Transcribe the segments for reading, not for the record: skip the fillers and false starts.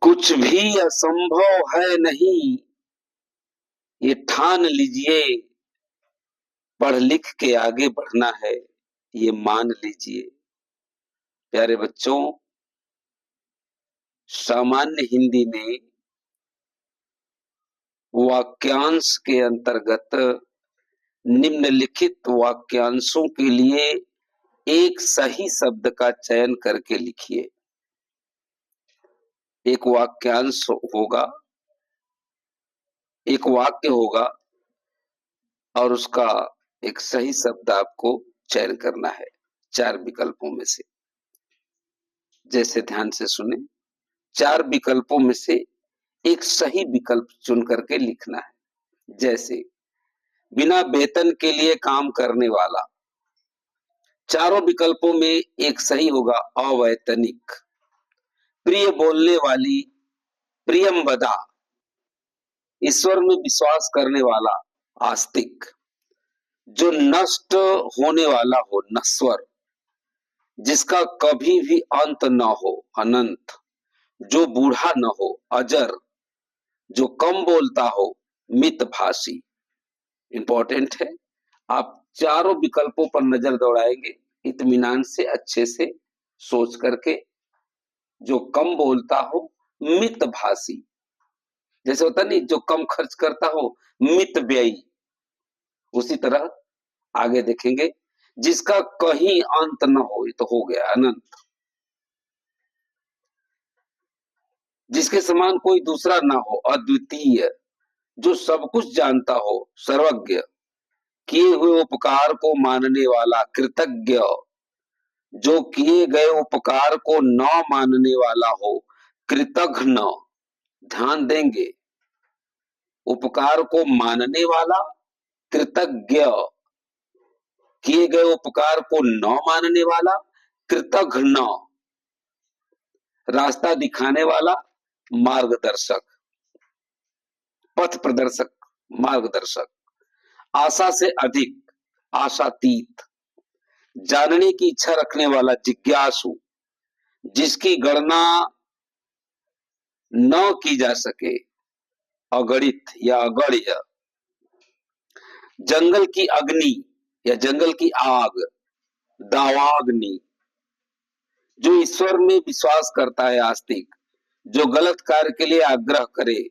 कुछ भी असंभव है नहीं, ये ठान लीजिए। पढ़ लिख के आगे बढ़ना है, ये मान लीजिए। प्यारे बच्चों, सामान्य हिंदी में वाक्यांश के अंतर्गत निम्नलिखित वाक्यांशों के लिए एक सही शब्द का चयन करके लिखिए। एक वाक्यांश होगा, एक वाक्य होगा और उसका एक सही शब्द आपको चयन करना है 4 विकल्पों में से। जैसे ध्यान से सुने, 4 विकल्पों में से एक सही विकल्प चुन करके लिखना है। जैसे बिना वेतन के लिए काम करने वाला, चारों विकल्पों में एक सही होगा अवैतनिक। प्रिय बोलने वाली, प्रियंवदा। ईश्वर में विश्वास करने वाला, आस्तिक। जो नष्ट होने वाला हो, नश्वर। जिसका कभी भी अंत न हो, अनंत। जो बूढ़ा न हो, अजर। जो कम बोलता हो, मितभाषी। इंपॉर्टेंट है, आप चारों विकल्पों पर नजर दौड़ाएंगे इत्मीनान से, अच्छे से सोच करके। जो कम बोलता हो, मितभाषी। जैसे होता नहीं, जो कम खर्च करता हो, मितव्ययी। उसी तरह आगे देखेंगे, जिसका कहीं अंत न हो, ये तो हो गया अनंत। जिसके समान कोई दूसरा ना हो, अद्वितीय। जो सब कुछ जानता हो, सर्वज्ञ। किए हुए उपकार को मानने वाला, कृतज्ञ। जो किए गए उपकार को न मानने वाला हो, कृतघ्न। ध्यान देंगे, उपकार को मानने वाला, कृतज्ञ। किए गए उपकार को न मानने वाला, कृतघ्न। रास्ता दिखाने वाला, मार्गदर्शक। पथ प्रदर्शक, मार्गदर्शक। आशा से अधिक, आशातीत। जानने की इच्छा रखने वाला, जिज्ञासु। जिसकी गणना न की जा सके, अगणित या अगण्य। जंगल की अग्नि या जंगल की आग, दावाग्नि। जो ईश्वर में विश्वास करता है, आस्तिक। जो गलत कार्य के लिए आग्रह करे,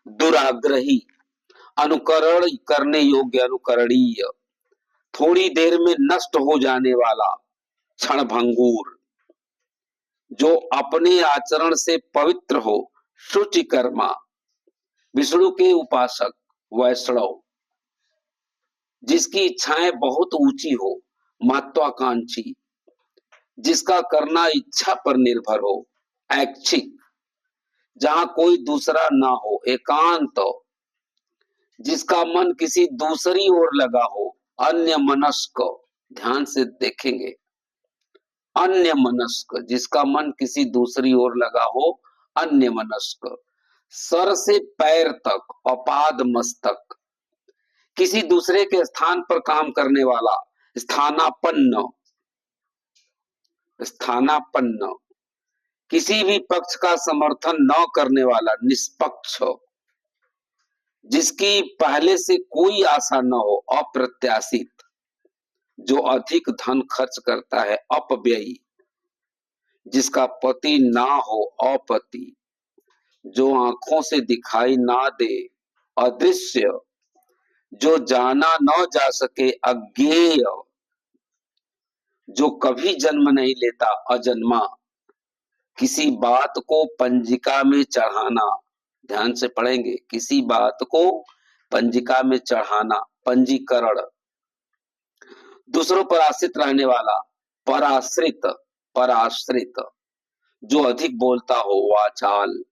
दुराग्रही। अनुकरण करने योग्य, अनुकरणीय। थोड़ी देर में नष्ट हो जाने वाला, क्षणभंगुर। जो अपने आचरण से पवित्र हो, शुचिकर्मा। विष्णु के उपासक, वैष्णव। जिसकी इच्छाएं बहुत ऊंची हो, महत्वाकांक्षी। जिसका करना इच्छा पर निर्भर हो, ऐच्छिक। जहां कोई दूसरा ना हो, एकांत। जिसका मन किसी दूसरी ओर लगा हो, अन्य मनस्क। ध्यान से देखेंगे, अन्य मनस्क। जिसका मन किसी दूसरी ओर लगा हो, अन्य मनस्क। सर से पैर तक, अपाद मस्तक। किसी दूसरे के स्थान पर काम करने वाला, स्थानापन्न। स्थानापन्न। किसी भी पक्ष का समर्थन न करने वाला, निष्पक्ष। जिसकी पहले से कोई आशा न हो, अप्रत्याशित। जो अधिक धन खर्च करता है, अपव्ययी। जिसका पति ना हो, अपति। जो आंखों से दिखाई ना दे, अदृश्य। जो जाना न जा सके, अज्ञेय। जो कभी जन्म नहीं लेता, अजन्मा। किसी बात को पंजिका में चढ़ाना। ध्यान से पढ़ेंगे, किसी बात को पंजिका में चढ़ाना, पंजीकरण। दूसरों पर आश्रित रहने वाला, पराश्रित। पराश्रित। जो अधिक बोलता हो, वाचाल।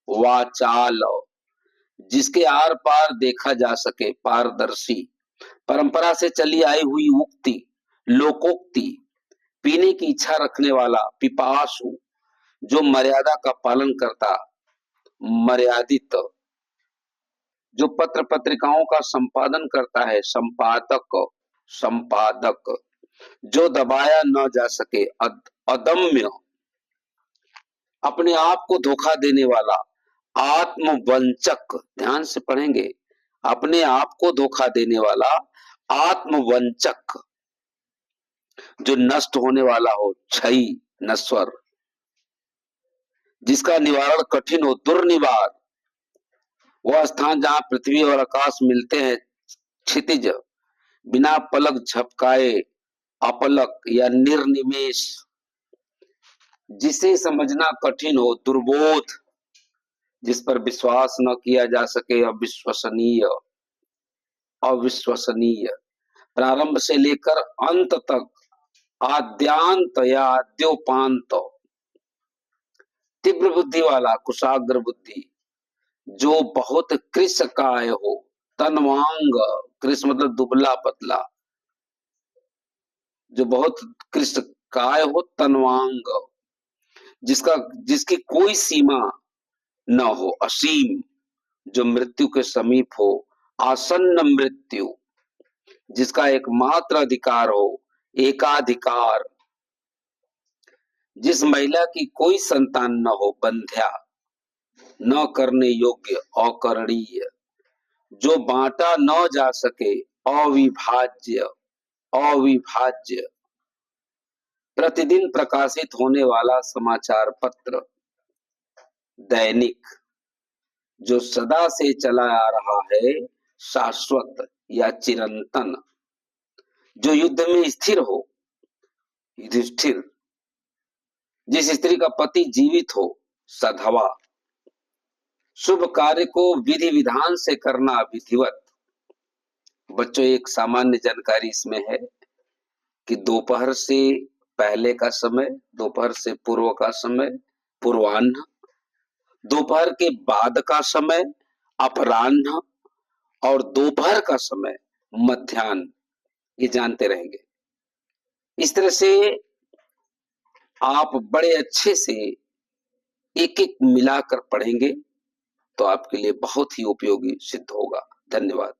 वाचाल। जिसके आर पार देखा जा सके, पारदर्शी। परंपरा से चली आई हुई उक्ति, लोकोक्ति। पीने की इच्छा रखने वाला, पिपासु। जो मर्यादा का पालन करता, मर्यादित। जो पत्र पत्रिकाओं का संपादन करता है, संपादक। संपादक। जो दबाया न जा सके, अदम्य। अपने आप को धोखा देने वाला, आत्मवंचक, ध्यान से पढ़ेंगे, अपने आप को धोखा देने वाला, आत्मवंचक, जो नष्ट होने वाला हो, क्षयी, नश्वर, जिसका निवारण कठिन हो, दुर्निवार, वह स्थान जहां पृथ्वी और आकाश मिलते हैं, क्षितिज, बिना पलक झपकाए, अपलक या निर्निमेष, जिसे समझना कठिन हो, दुर्बोध, जिस पर विश्वास न किया जा सके, अविश्वसनीय, अविश्वसनीय, प्रारंभ से लेकर अंत तक, आद्यांत या आद्योपांत, तीव्र बुद्धि वाला, कुशाग्र बुद्धि, जो बहुत कृश काय हो, तनवांग, कृश मतलब दुबला पतला, जो बहुत कृश काय हो, तनवांग, जिसकी कोई सीमा न हो, असीम, जो मृत्यु के समीप हो, आसन्न मृत्यु, जिसका एकमात्र अधिकार हो, एकाधिकार, जिस महिला की कोई संतान न हो, बंध्या, न करने योग्य, अकरणीय, जो बांटा न जा सके, अविभाज्य, अविभाज्य, प्रतिदिन प्रकाशित होने वाला समाचार पत्र, दैनिक, जो सदा से चला आ रहा है, शाश्वत या चिरंतन, जो युद्ध में स्थिर हो, युधिष्ठिर, जिस स्त्री का पति जीवित हो, सधवा, शुभ कार्य को विधि विधान से करना, विधिवत। बच्चों, एक सामान्य जानकारी इसमें है कि दोपहर से पहले का समय, दोपहर से पूर्व का समय पूर्वाह्न, दोपहर के बाद का समय अपराह्न, और दोपहर का समय मध्याह्न, ये जानते रहेंगे। इस तरह से आप बड़े अच्छे से एक एक मिलाकर पढ़ेंगे तो आपके लिए बहुत ही उपयोगी सिद्ध होगा। धन्यवाद।